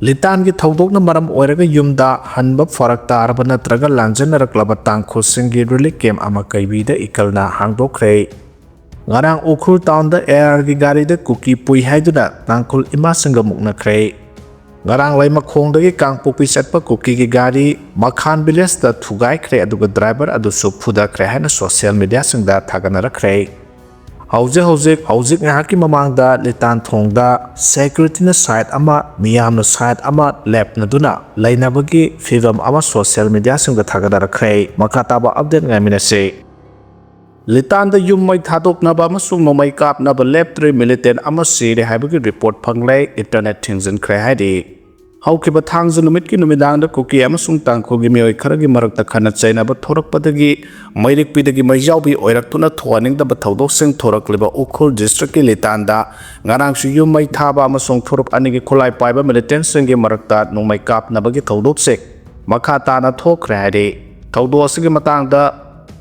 Litan ki thawdokna maram oiraga yumda hanba farak taraba natraga lanjanaraklaba tangkhulsingi relief camp ama kaibida ikalna hangdokhre. Ngarang ukhul town da air ki gari da Kuki pui haiduna tangkhul ima sanga muknakhre. Ngarang lai makhongdagi kangpopi chatpa Kuki ki gari makhan village da thugaikhre aduga driver adusu fudakhre haina social media sangda thaganarakre. Hauzik ngahaki mamangda litan thongda security na site ama miyam na site ama lab na duna lainabagi film ama social media sangda thagadarakre makataba update ngaminase. Litan da yummai thadok na ba masung nomai kap na ba lab 3 militant ama sire haibagi report phanglai internet thingzan khre haidi. Haukiba thangzu numit ki numidang da Kuki amasung tangkhogi mioi kharagi marakta khana chaina ba thorakpadagi mairik pidagi maijaubi oiraktuna thoaning da ba thodok sing thorakliba ukhul district ki litan da ngarang su yummai thaba amasung thorup anigi khulai paiba militant singi marakta nomai kap na bagi thodok sek makha tana thokre haidi. Thodo asigi matang da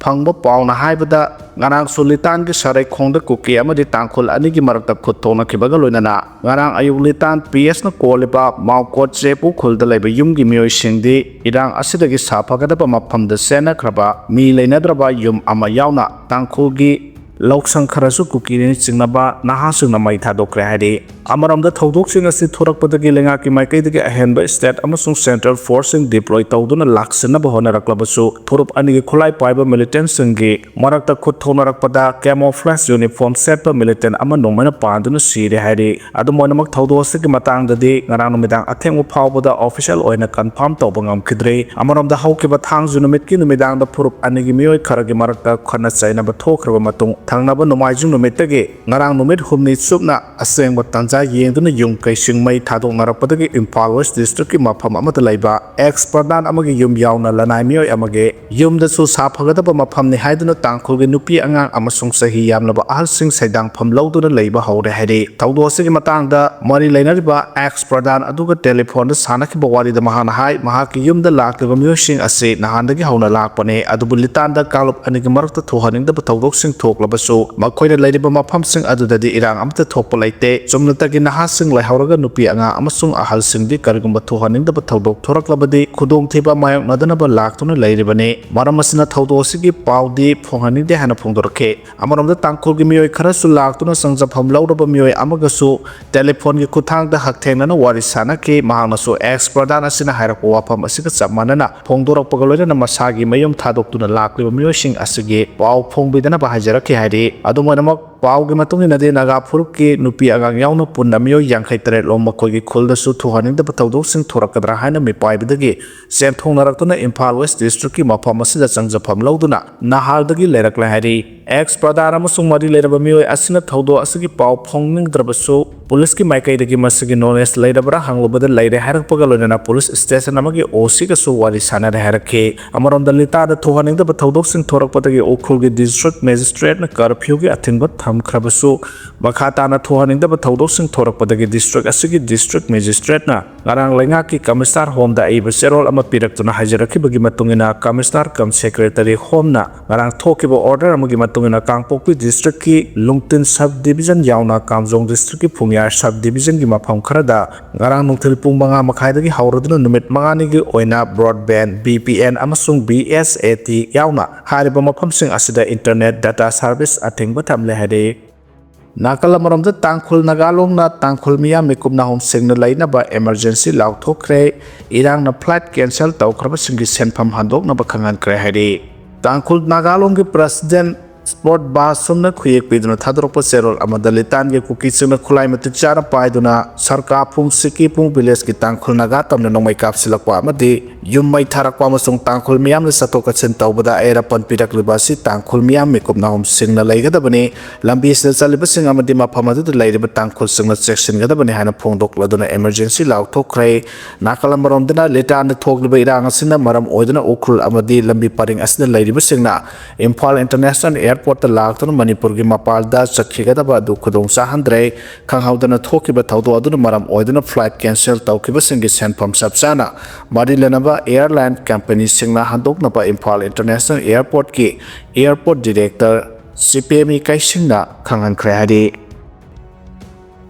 phangba pauna haibada ngarang sulitan ki sarai khongda Kuki amadi tangkhul anigi marakta khutthona khibaga loinana ngarang ayuk litan PS na koliba maukot chepu khulda laiba yumgi mioi singdi irang asidagi saphagadaba maphamda sena khraba mi leinadraba yum ama yauna tangkhulgi lauksang kharasu Kuki ni chingnaba nahasung namai thadokre haidi. Amaramda thodok sing asi thorakpadagi lenga ki maikaidagi ahenba state amasung central forcing deploy tawduna laksana bahona raklabasu thorup anigi khulai paiba militant singi marakta khutthona rakpada camouflage uniform set pa militant ama nomana panduna sire haidi. Adu moinamak thodok asigi matangdadi ngarang numidang athengmu phawbada official oina confirm tawba ngamkhidre. Amaramda haukiba thangju numit ki numidang da phurup anigi mioi kharagi marakta khana chaina ba thokraba matung thangnaba nomaijung numitagi ngarang numit humni chupna asengba tanja yengduna yung kai singmai thadok narakpadagi Imphal West district ki mafam amata laiba ex pradhan amagi yum yauna lanai mioi amage yumda su saphagadaba mafam ni haiduna tangkhulgi nupi angang amasung sahi yamlaba ahal sing saidang pham lauduna leiba haure haidi. Thawdo asigi matangda mari leinariba ex pradhan aduga telephone da sanakhiba warida mahana hai mahaki yumda lakliba mioi sing ase nahandagi hauna lakpane adubu litanda kalup anigi marakta thohaningdaba thawdok sing thoklaba so makoina leiriba mafam sing adudadi irang amta thokpa laite chumnatagi nahasing laihawraga nupi anga amasung ahal singdi karigumba thohaningdaba thodok thoraklabadi khudong thiba mayok nadanaba laktuna leiribane maram asina thodok asigi paudi phonganide hana phongdorke. Amaramda tangkhulgi mioi kharasu laktuna sangjapham lauraba mioi amagasu telephone gi khuthangda hakthengnana wari sanake mahangnasu ex pradhan asina hairakwa wafam asiga chapmanana phongdorakpaga loinana masagi mayum thadoktuna lakliba mioi sing asigi pau phongbidana bahajarake haidi. Adumoinamak paugi matungina de naga phurukki nupi agang yauna punna mioi yankhai tare lom makoigi khuldasu thohaningdaba thodok sing thorakadra haina mipaibidagi semthong naraktuna Imphal West district ki mafam asida changjapham lauduna nahaldagi leirakla haidi. Ex pradhan amasung mari leiraba mioi asina thodo asigi pau phongningdrabasu police ki maikaidagi masigi knowledge leirabra hanglubada leire hairakpaga loinana police station amagi OC ka su wari sanare hairakhe. Amaronda litada thohaningdaba thodok sing thorakpadagi ukhulgi district magistrate na curfew gi athingba thamkhrabasu makhatana thohaningdaba thodok sing thorakpadagi district asigi district magistrate na ngarang lenga ki commissioner home da iba serol ama piraktuna hajarakibagi matungina commissioner kam secretary home na ngarang thokiba order amagi matungina kangpokpi district ki lungtin sub division yauna kamjong district ki phungyar sub division ki mafam kharada ngarang nungthil pung manga makhaidagi hauraduna numit mangani gi oina broadband BPN amasung BSAT yauna hariba mafam sing asida internet data service athingba thamle hade. Nakala maramda tangkhul nagalong na tangkhul miyam mikum na hom singna laina ba emergency lauthokre irang na flight cancel tawkraba singi senpham handok na bakhangan kre hadi. Tangkhul nagalong ki president sport bus sumna khuyek piduna thadrokpa serol amada litan ge Kuki singna khulai matik chara paiduna sarka phung siki phung village ki tangkhul naga tamna nongmai kapsilakwa amadi yummai tharakwa amasung tangkhul miyam na satoka chen tawbada era pan pirakliba si tangkhul miyam mikum na hom singna leigadabani lambi sel chaliba sing amadi mafam adu leiriba tangkhul singna section gadabani hana phongdok laduna emergency lauthokre. Nakala maromdana litan na thogliba irang asina maram oiduna ukhul amadi lambi paring asina leiriba singna Imphal international airport laktuna Manipur gi mapalda chakhigadaba adu khudong sahandre khanghaudana thokiba thawdo aduna maram oiduna flight cancel tawkiba singi senpham sapsana mari lenaba airline company singna handoknaba Imphal international airport ki airport director CPM kaisingna khanghan khre hadi.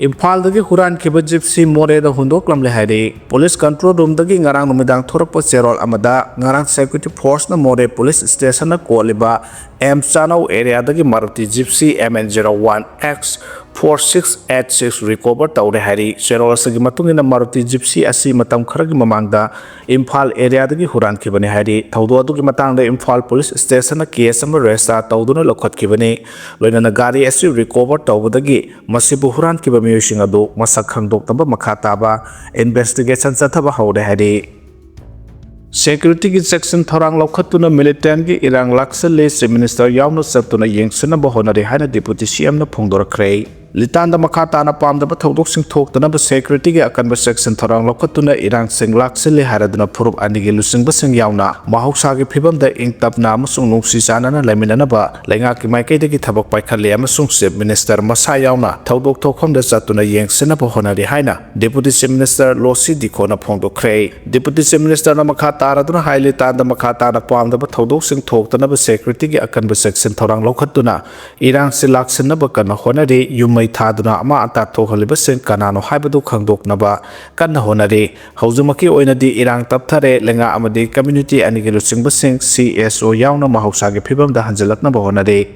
Imphaldagi hurankiba gypsy moreda hundoklamle hairi police control room dagi ngarang numidang thorakpa cherol amada ngarang security force na more police station na koliba M Chanau area dagi Maruti gypsy MN01X 4686 recover tawre hairi cherol asagi matungina Maruti gypsy asi matam kharagi mamangda Imphal area dagi hurankibani hairi thawdo adugi matangda Imphal police station na case ama register tawduna lokhatkibani loinana gari asi recover tawbadagi masibu hurankiba miyosing adu masak khangdoknaba makha taba investigation chathaba haude hairi security ki section thorang lokhatuna militant ki irang laksale se minister yauna saptuna yengsana bahonari haina deputy CM na phongdorakhre litanda makata na pamdaba thodok sing thoktana ba security ki akanba section thorang lokhatuna irang sing laksale haraduna phurup anigi lusing ba sing yauna mahausa ki phibam da ingtapna amasung nungsi sana na laminana ba lainga ki maikai de ki thabak paikhalle amasung chief minister masa yauna thodok thokhom da chatuna yengsana bahonari haina deputy chief minister losi dikhona phongdokhre deputy chief minister na makha taraduna haile tanda makha tana pamdaba thodok sing thoktana ba security ki akanba section thorang lokhatuna irang se laksana ba kana honari yum thaduna ama ata thokhaliba sen kanano haibadu khangdoknaba kanna honari haujumaki oinadi irang tapthare lenga amadi community anigi lusingba sing CSO yauna mahausa ge phibam da hanjalakna ba honari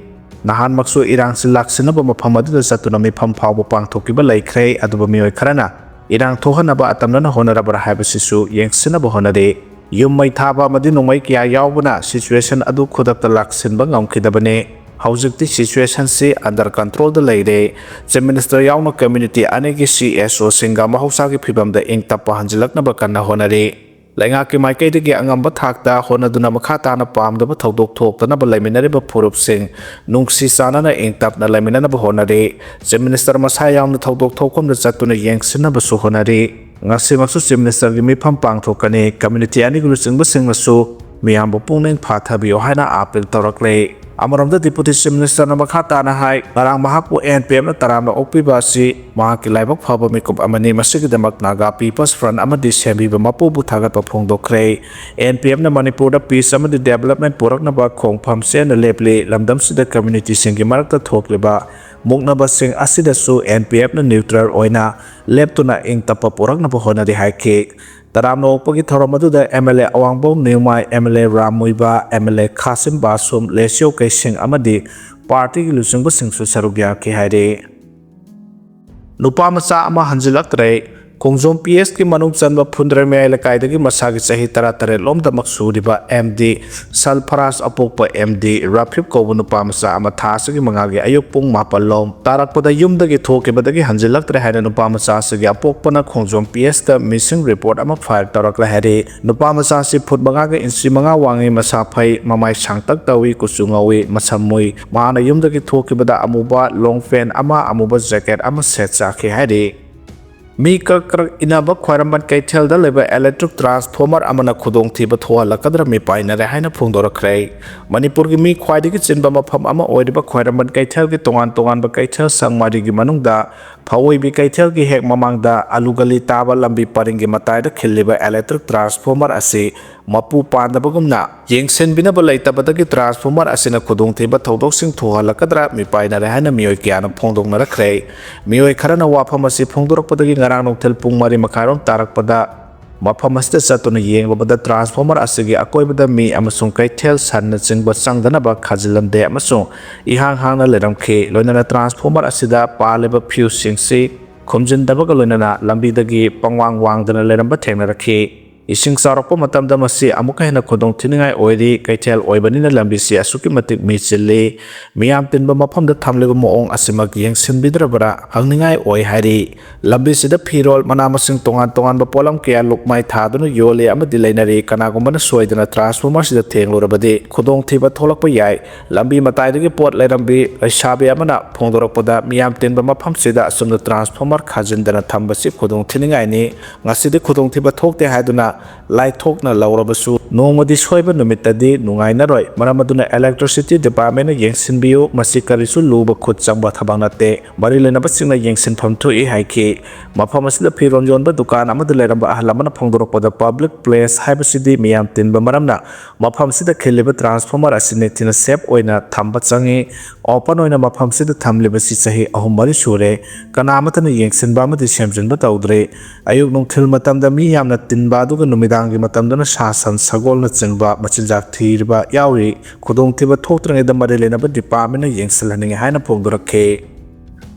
nahan maksu irang si laksina ba mafam adu da satuna mi pham phawbo pangthokiba laikhre aduba mioi kharana irang thohana ba atamna honara ba haibasisu yengsina ba honari yumai thaba amadi nongmai kya yawbuna situation adu khudakta laksinba ngamkhidabane Haujikti situation si under control da leire chief minister yauna community anegi CSO singa mahausa ki phibam da ingtapa hanjilakna ba kanna honari lainga ki maikai de gi angamba thakta honaduna makha ta na pamda ba thodok thoktana ba laiminari ba phurup sing nungsi sana na ingtap na laiminana ba honari chief minister masa yauna thodok thokom da chatuna yengsina ba su honari ngasi maksu chief minister gi mi pham pangthokani community ani gulu singba singlasu miyam bo pungning phathabiyo haina apil torakle Amaramda deputy chief minister na makha tana hai ngarang mahakpu NPM na taramna okpiba si mahaki laibak phaba mikup amani masigidamak naga people's front amadi sembiba mapubu thagatpa phongdokhre NPM na Manipur da peace amadi development purakna ba khongpham sen na leple lamdam sida community singi marakta thokleba muknaba sing asida su NPF na neutral oina leptuna ingtapa purakna ba honari haike Taramno okpagi thoramadu da MLA awangbo Neumai MLA Ramuiba MLA Kasim Basum Lesio Kaising amadi party ki lusingba singsu sarugya ki haire nupa macha ama hanjilaktre Kongjom PS ki manung chanba phundre me elekai dagi masagi chahi taratare lomda maksuriba MD Salfaras apokpa MD Rafip ko nupa macha ama thasagi mangagi ayuk pung mapalom tarakpada yumdagi thokebadagi hanjilaktre haina nupa macha sagi apokpana Kongjom PS da missing report ama file tarakla hare nupa macha si phutbangaga insi manga wangi masa phai mamai sangtak tawi kusungawi masamui mana yumdagi thokebada amuba long fan ama amuba jacket ama set chakhe hare Mi kakrak inaba khwaramban kaithel da leba electric transformer amana khudong thiba thoa lakadra mi paina re haina phungdorakhre Manipur gi mi khwaidigi chinba mafam ama oiriba khwaramban kaithel gi tongan ba kaithel sangmari gi manungda phawoi bi kaithel gi hek mamangda alugali taba lambi paringi matai da khilliba electric transformer ase mapu pandabagumna yengsen binaba leitabadagi transformer asina khudong thiba thodok sing thoa lakadra mi paina re haina mioi kyana phongdong na rakhre mioi kharana wafam ase phongdorakpadagi ngarang nokthel pung mari makharom tarakpada mafam asita chatuna yengbada transformer asigi akoibada mi amasung kaithel sanna chingba changdana ba khajilamde amasung ihang hangna leramkhe loinana transformer asida paleba fuse singsi khomjindabaga loinana lambidagi pangwang wangdana leramba thengna rakhi Ising sarokpo matamda masi amuka hena khodong thiningai oiri kaithel oibanina lambi si asuki matik mi chille miyam tinba mafamda thamleba moong asimak yengsinbidrabara hangningai oi hari lambi sida phirol manamasing tongan ba polam kya lukmai thaduna yole amadi leinari kanagumana soidana transformer sida thenglorabadi khodong thiba tholakpa yai lambi matai dagi pot leirambi aisabe amana phongdorakpada miyam tinba mafam sida asumna transformer khajindana thambasi khodong thiningai ni ngasidi khodong thiba thokte haiduna laithokna laurabasu nongmadi soiba numitadi nungainaroi maram aduna electricity department na yengsinbiu masi karisu luba khut changba thabang nate mari lenaba singna yengsinpham thui haiki mafam asida phiron yonba dukan amada leramba ahlamana phongdorokpada public place haibasidi miyam tinba maramna mafam sida khiliba transformer asine tina sep oina thamba changi open oina mafam sida thamliba si sahi ahum mari sure kanamatana yengsinba amadi semjinba tawdre ayuk nongthil matamda mi yamna tinba aduga numidangi matamdana sasan sagolna chingba machinjak thirba yauri khudong thiba thoktrangeda mari lenaba department na yengsilhaninge haina phongdorakhe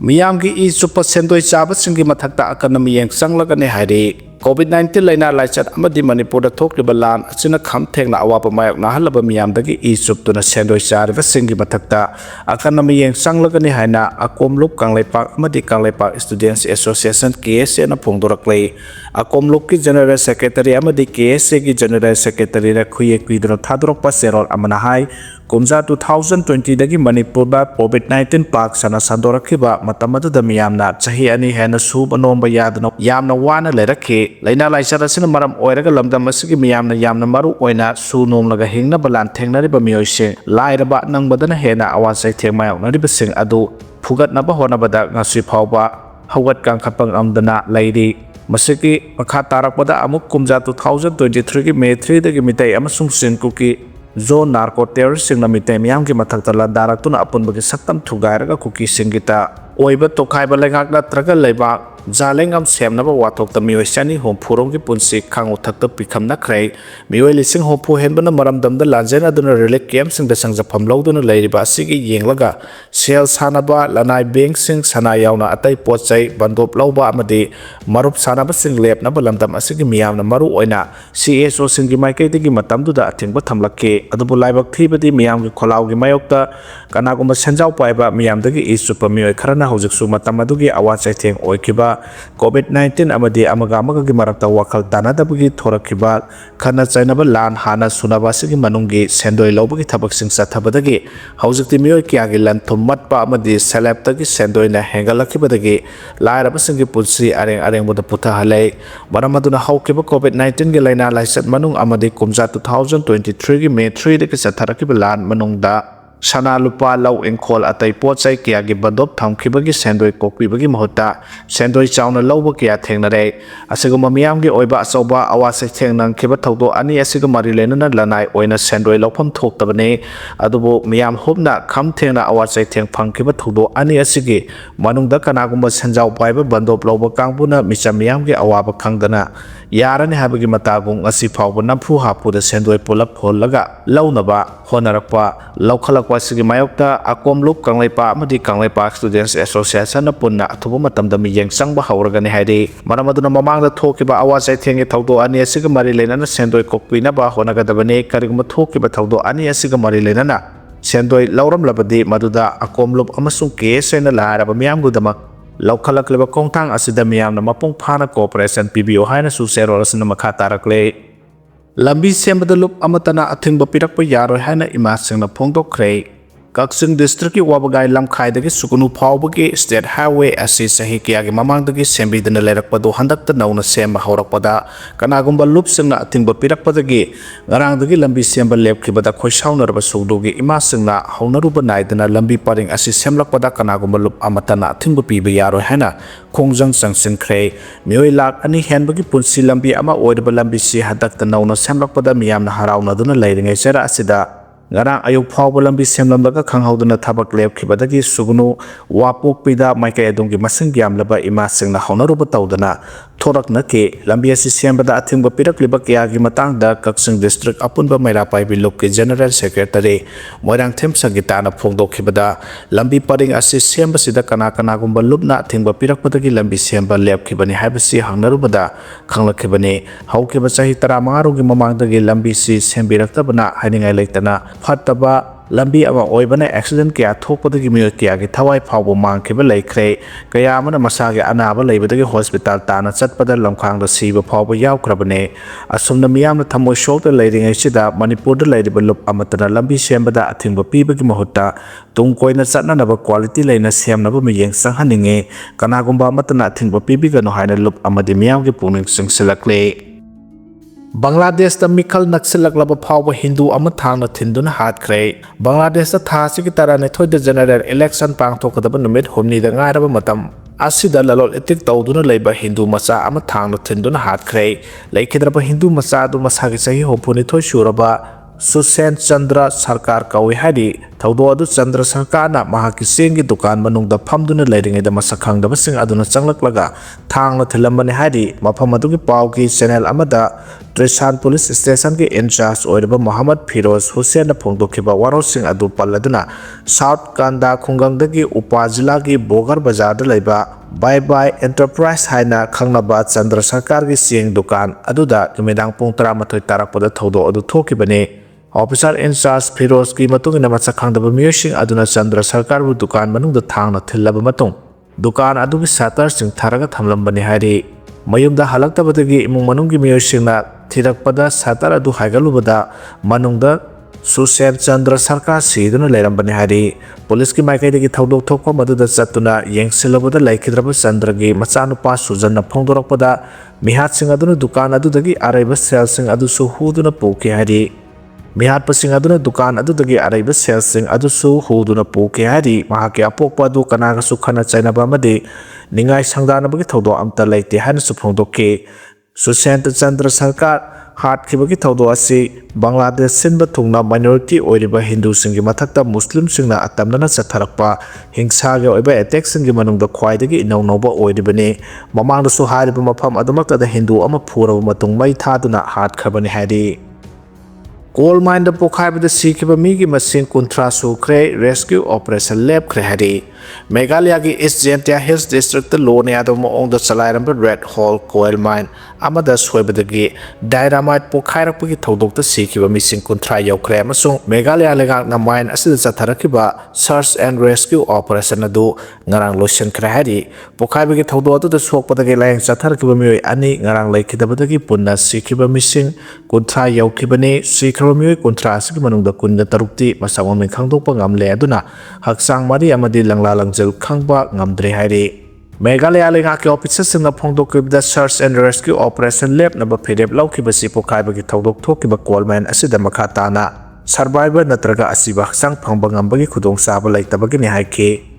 miyamgi e chupa sendoi chaba singi mathakta akana miyeng changlagane hairi COVID-19 laina laichat amadi Manipur da thokriba lan achina kham thengna awapa mayok na halaba miyamdagi e chuptuna sendoi chariba singi mathakta akana miyeng changlagane haina akomlup kangleipak amadi kangleipak students association KSA na phongdoraklei akomlup ki general secretary amadi KSA ki general secretary ra khuye kuidro thadorokpa serol amana hai kumza 2020 dagi Manipur ba COVID-19 pak sana sandorakhiba matamadu da miyamna chahi ani hena sub anomba yadna yamna wana lerakhe laina laisara sina maram oiraga lamdam asigi miyamna yamna maru oina su nomlaga hingna balan thengnariba miyoise lairaba nangbadana hena awasai thengmayoknariba sing adu phugatnaba honabada ngasi phawba hawat kangkhapang amdana lairi masiki makha tarakpada amuk kumza 2023 ki May 3 dagi mitai amasung sinkuki zo narco terrorist sing nami temyam ki mathakta la darak tuna apun bagi saktam thugaikhre Kuki Singita oiba tokhaiba lengak na traga leiba jalengam semnaba wathok ta mioi chani hom phurong ki punsi khangu thakta pikhamna khrei mioi lising hom phu henbana maram damda lanjen aduna relic camp sing da sangja phamloduna leiriba asigi yenglaga sel sanaba lanai bank sing sana yauna atai pochai bandop lauba amadi marup sanaba sing lepna balamdam asigi miyamna maru oina CSO singi maikai digi matamdu da athingba thamlakke adubu laibak thibadi miyam ki kholaw gi mayokta kanagumba senjau paiba miyam dagi isupa mioi kharana hojiksu matam adugi awachai theng oikiba COVID-19 amadi amaga gi marakta wakal tanadabagi thorakhiba khana chainaba lan hana sunaba sigi manungi sendoi lobagi thabak sing sathabadagi hojikti mioi kyagi lan thummatpa amadi selaptagi sendoi na hengalakibadagi lairaba singi punsi areng boda putha halai baramaduna haukiba COVID-19 gi laina laisat manung amadi kumja 2023 gi May 3 dagi satharakiba lan manungda sana lupa lau engkol atai pochai kya gi bandop thamkhibagi sendoi kokpibagi mahota sendoi chauna lauba kya thengnare asiguma miyam gi oiba asoba awase thengnang khiba thawdo ani asiga mari lenana lanai oina sendoi laupham thoktabane adubo miyam hobna kham thengna awase theng phangkhiba thawdo ani asigi manungda kanagumba senjau paiba bandop lauba kangbuna micha miyam gi awaba khangdana yarani habagi matagung asi phawba namphu hapu da sendoi pulap hollaga launaba honarakpa laukhalakwa sigi mayokta akomlup kanglaipa amadi kanglaipa students association na punna athuba matamda miyeng changba hawragani hairi maramaduna mamangda thokiba awasai thengi thawdo ani asiga mari lenana sendoi kokpina ba honagadabane kariguma thokiba thawdo ani asiga mari lenana sendoi lauram labadi maduda akomlup amasung kesena laraba miyamgudamak laukhalakliba kongthang asida miyamna mapung phana cooperation PBO haina su serorasna makha tarakle lambi sembada lup amatana athingba pirakpa yaroi haina imasingna phongdokhre Kaksing district ki wabagai lamkhai dagi sukunu phawbagi state highway asi sahi kiyagi mamangdagi sembidana lerakpado handakta nauna semba haurakpada kanagumba lup singna athingba pirakpadagi ngarangdagi lambi semba lepkhibada khoisaunarba sugdogi imasingna haunaruba naidana lambi paring asi semlakpada kanagumba lup amatana athingba piba yaroi haina khongjang changsinkhre mioi lak ani henbagi punsi lambi ama oidaba lambi si handakta nauna semlakpada miyamna haraunaduna leiringai sera asida ngarang ayuk phawba lambi semlamdaga khanghauduna thabak lepkhibadagi sugunu wapokpida maikai adongi masing gyamlaba imasingna haunaruba tawdana thorakna ke lambi asi sembada athingba pirakliba kyagi matangda Kaksing district apunba mairapai bilukki general secretary moirang themsagitana phongdokhibada lambi paring asi semba sida kana gumba lupna athingba pirakpadagi lambi semba lepkhibani haibasi hangnarubada khanglakhibani haukiba chahi 15 rogi mamangdagi lambi si sembiraktabana haningai leitana fataba lambi ama oibana accident kya thokpadagi miyo kya gi thawai phawbo mangkhiba leikhre kaya amana masagi anaba leibadagi hospital tana chatpada lamkhangda siba phawbo yawkrabane asumna miyamna thamoi shokta leiringai sida Manipur da leiriba lup amatana lambi sembada athingba pibagi mahutta tungkoina chatnanaba quality leina semnaba miyeng sanghaninge kanagumba amatana athingba pibigano haina lup amadi miyamgi puning singsilakle Bangladesh da Mikhal Naksilak Power Hindu Amatang Tindun Hatkre. Bangladesh da Tasiki Tarane Toy the general election Pang Tokadabanumit Humni the Ngaraba Matam. Asida Lalol etik Tauduna Labor Hindu Masa Amatang Tindun Hatkre. Like Hidraba Hindu Masa do Masaki Hopunito Shuraba. Susen Chandra Sarkar Kawi Hadi, Taudo Chandra Sarkana, Mahaki Singi Dukan Manung the Pamduna Lading in the Masakang the Missing Aduna Sanglaka, Tang Tilamani Hadi, Mapamaduki Pauki, Senel Amada, Trishan Police Station in charge or Muhammad Piros, Hussein the Pondokiba, Warosing Adu Paladuna, South Kanda Kungandagi, Upazilagi, Bogar Bazar de Leba, Bye Bye Enterprise Haina, Kangnaba, Chandra Sarkargi Sing Dukan, Aduda, Medang Puntra Matoy Tarapoda Todo Adu Tokibane. Officer in charge Piros ki matung ina matsakang da bumiyosing aduna Chandra Sarkar bu dukan manung da thang na thillaba matung dukan adu gi satar sing tharaga thamlambani hari mayum da halakta badagi imung manung gi miyosing na thirakpada satar adu haigalubada manung da Susen Chandra Sarkar siduna leirambani hari police ki maikai gi thaudok thokpa madu da chatuna yengsilabada laikhidraba Chandra gi machanupa Sujan na phongdorakpada mihat sing aduna dukan adu dagi araiba sel sing adu su huduna puki hari Mihat pasing aduna dukan adu dagi araiba sel sing adu su huduna puke hari mahaki apokpa du kanaga sukhana chaina ba made ningai sangdana bagi thodo amta laite han su phongdoke Susen Chandra Sarkar hat khibagi thodo asi Bangladesh sinba thungna minority oiriba Hindu singi mathakta Muslim singna atamna chatharakpa hingsa ge oiba attack singi manungda khwaidagi inawnoba oiribani mamangda su hariba mafam adumakta da Hindu ama phuraba matung mai thaduna hat khabani hari Coal mine the Pokai with the Sikiba Migi Masin Kuntra Sukre Rescue Operation Lab Krehari. Meghalaya East Gentia Hills District the Lone Adam on the Salaram Red Hall Coal Mine. Amada Swebedagi Dynamite Pokai Puki Todok the Sikiba missing Kuntra Yokre Masung Meghalaya Legana Mine as the Satarakiba Search and Rescue Operation Adu Narang Lotion Krehari. Pokai Bigi Todo the Swapatagi Lang Satarakiba Ani Narang Lake Kidabadagi Puna Sikiba missing Kuntra Yokibane Sik Romeo contrast manung da kun da tarukti masawang min khangdokpa ngamle aduna haksang mari amadi langla langjel khangba ngamdre hairi Meghalaya lenga ke officer singna phongdok da search and rescue operation lab na ba phedep lauki basi pokai bagi thodok thoki ba coalman asida makata na survivor natraga asiba haksang phangba ngambagi khudong saba laitabagi ni haike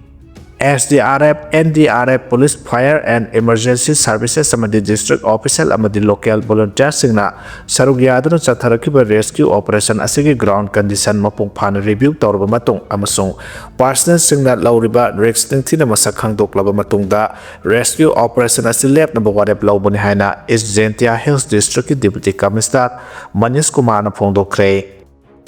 SDRF, NDRF, Police, Fire and Emergency Services amadi District Official amadi Local Volunteers singna sarugyaduna chatharakiba rescue operation asigi ground condition mapung phana review tawrba matung amasung personnel singna lauriba risk tingthina masakhang doklaba matungda rescue operation asi lab number 1 lawbani haina East Gentia Hills District Deputy Commissioner Manish Kumar na phongdokhre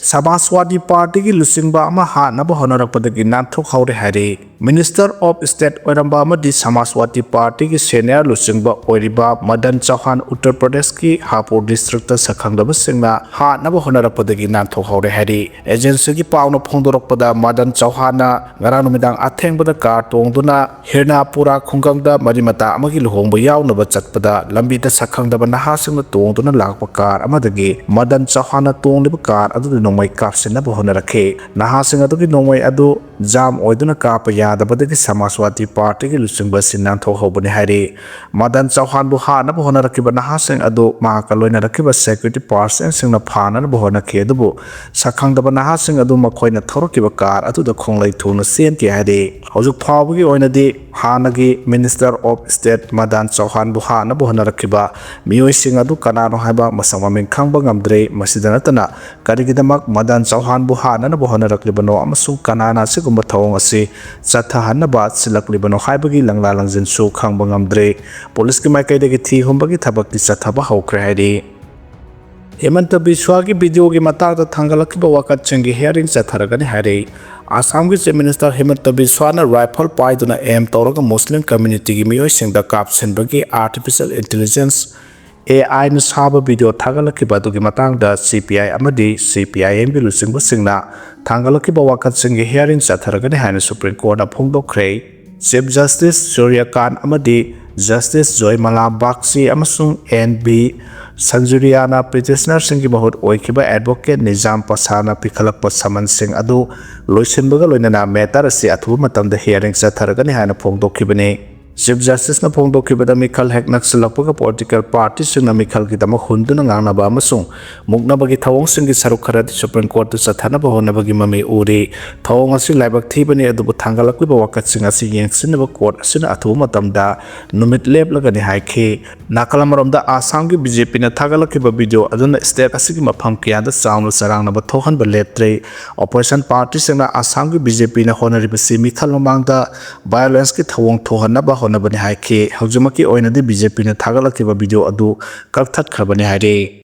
Sabaswadi Party ki lusingba ama hanaba honorakpadagi nanthok haure hari Minister of State oiramba amadi Samaswadi Party ki senior lusingba oiriba Madan Chauhan Uttar Pradesh ki Hapur district ta sakhangdaba singna hanaba honorakpadagi nanthok haure hari agency ki pawna phongdorakpada Madan Chauhana ngarang numidang athengbada car tongduna Hirnapura khunggamda marimata amagi luhongba yawnaba chatpada lambida sakhangdaba naha singna tongduna lakpa car amadagi Madan Chauhana tongliba car adu Nomai Kapsin Nabonarake, Nahasing Aduki Nomai Adu, Jam Oiduna Kapaya, the Badaki Samaswati Party, Lusimbas in Nanto Hobani Hari, Madan Chauhan Buhan, Nabonarakiba Nahasing Adu, Makaloina Rakiba Security Parts and Singapana Bohonake Dubu, Sakang the Banahasing Adu Makoina Torokiba car, Atu the Konglai Tuna Sienti Hadi, Ozu Pawi Oinadi, Hanagi, Minister of State, Madan Chauhan Buhan, Bohonarakiba, Mio Sing Adu Kanano Haba, Masamamin Kambang Amdre, Masidanatana, Karigidamak Madan Chauhan Buhana na Bohonarak Libano amasung kanana sigumba thawng asi chathahan na bat silak Libano haibagi langlalang jinsu khangbang amdre police ki maikai dagi thi humbagi thabak ti chathaba hokre hairi Hemanta Biswa ki video ki matagda thangalakkiba wakat chengi hearing chatharagani hairi Assam ki Chief Minister Hemanta Biswa na rifle paiduna aim tawraga Muslim community ki miyoi singda kapsinbagi artificial intelligence AI na saba video thangalakkiba dugi matangda CPI amadi CPIM gi lusingba singna thangalakkiba wakat singi hearing chatharagani haina Supreme Court na phongdokhre Chief Justice Surya Khan amadi Justice Joy Mala Bakshi amasung NB Sanjuriana petitioner singi mahut oikiba advocate Nizam Pasana pikhalakpa saman sing adu loisinbaga loinana matter asi athuba matamda hearing chatharagani haina phongdokhibani Chief Justice na phongdokibada mikhal hek naksilakpaga political party singna mikhal kidama hunduna ngangnaba amasung muknabagi thawong singi saruk kharati Supreme Court tu sathanaba honabagi mami uri thawong asi laibak thibani adubu thangalakliba wakat sing asi yengsinaba court asina athuba matamda numit leplagani haikhe nakalamromda Assam ki BJP na thagalakiba video aduna state asigi mafam kiyada saungla sarangnaba thohanba letre opposition party singna Assam ki BJP na honariba si mikhal mamangda violence ki thawong thohanaba honabani haikhe haujumaki oinadi BJP na thagalakiba video adu kalthat khabani haire